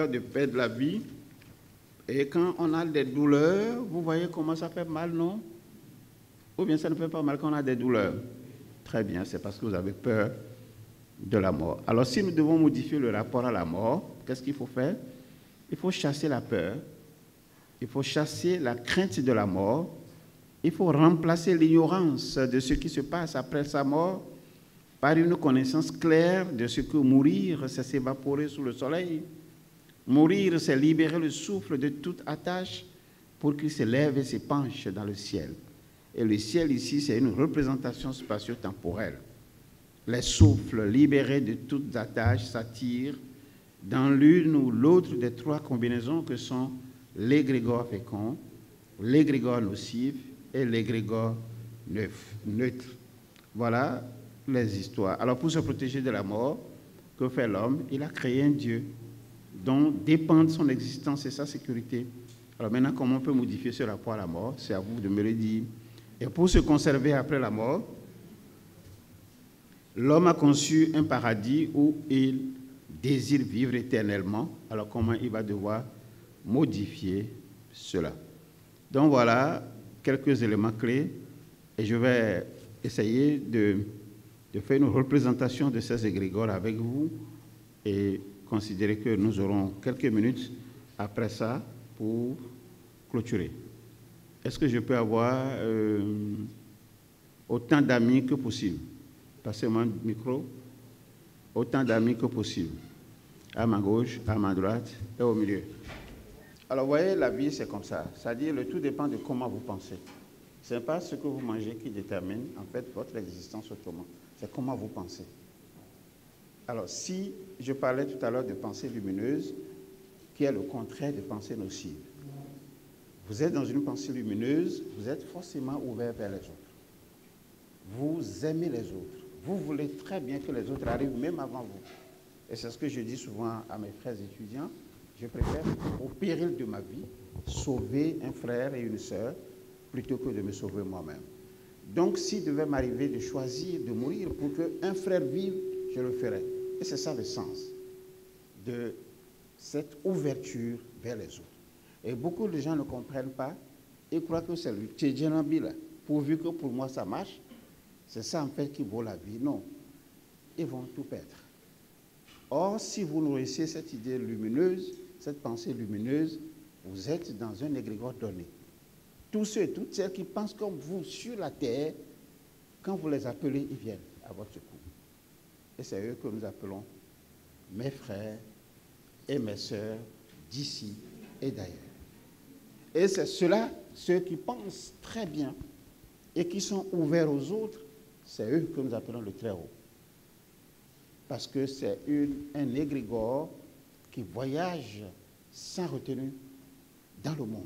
peur de perdre la vie. Et quand on a des douleurs, vous voyez comment ça fait mal, non? Ou bien ça ne fait pas mal quand on a des douleurs? Très bien, c'est parce que vous avez peur de la mort. Alors si nous devons modifier le rapport à la mort, qu'est-ce qu'il faut faire? Il faut chasser la peur, il faut chasser la crainte de la mort, il faut remplacer l'ignorance de ce qui se passe après sa mort par une connaissance claire de ce que mourir, c'est s'évaporer sous le soleil. Mourir, c'est libérer le souffle de toute attache pour qu'il se lève et se penche dans le ciel. Et le ciel ici, c'est une représentation spatio-temporelle. Les souffles libérés de toutes attaches s'attirent dans l'une ou l'autre des trois combinaisons que sont l'égrégore fécond, l'égrégore nocif et l'égrégore neutre. Voilà les histoires. Alors pour se protéger de la mort, que fait l'homme? Il a créé un Dieu dont dépend son existence et sa sécurité. Alors maintenant, comment on peut modifier ce rapport à la mort? C'est à vous de me le dire. Et pour se conserver après la mort, l'homme a conçu un paradis où il désire vivre éternellement. Alors comment il va devoir modifier cela? Donc voilà quelques éléments clés et je vais essayer de faire une représentation de ces égrégores avec vous et considérer que nous aurons quelques minutes après ça pour clôturer. Est-ce que je peux avoir autant d'amis que possible? Passez-moi le micro. Autant d'amis que possible. À ma gauche, à ma droite et au milieu. Alors, vous voyez, la vie, c'est comme ça. C'est-à-dire, le tout dépend de comment vous pensez. Ce n'est pas ce que vous mangez qui détermine, en fait, votre existence autrement. C'est comment vous pensez. Alors, si je parlais tout à l'heure de pensée lumineuse, qui est le contraire de pensée nocive, vous êtes dans une pensée lumineuse, vous êtes forcément ouvert vers les autres. Vous aimez les autres. Vous voulez très bien que les autres arrivent même avant vous. Et c'est ce que je dis souvent à mes frères étudiants. Je préfère, au péril de ma vie, sauver un frère et une sœur plutôt que de me sauver moi-même. Donc, s'il devait m'arriver de choisir de mourir pour qu'un frère vive, je le ferais. Et c'est ça le sens de cette ouverture vers les autres. Et beaucoup de gens ne comprennent pas et croient que c'est le Tchédjénambi là. Pourvu que pour moi ça marche, c'est ça en fait qui vaut la vie. Non, ils vont tout perdre. Or, si vous nourrissez cette idée lumineuse, cette pensée lumineuse, vous êtes dans un égrégore donné. Tous ceux et toutes celles qui pensent comme vous sur la terre, quand vous les appelez, ils viennent à votre secours. Et c'est eux que nous appelons mes frères et mes sœurs d'ici et d'ailleurs. Et c'est ceux-là, ceux qui pensent très bien et qui sont ouverts aux autres, c'est eux que nous appelons le Très-Haut. Parce que c'est un égrégore qui voyage sans retenue dans le monde.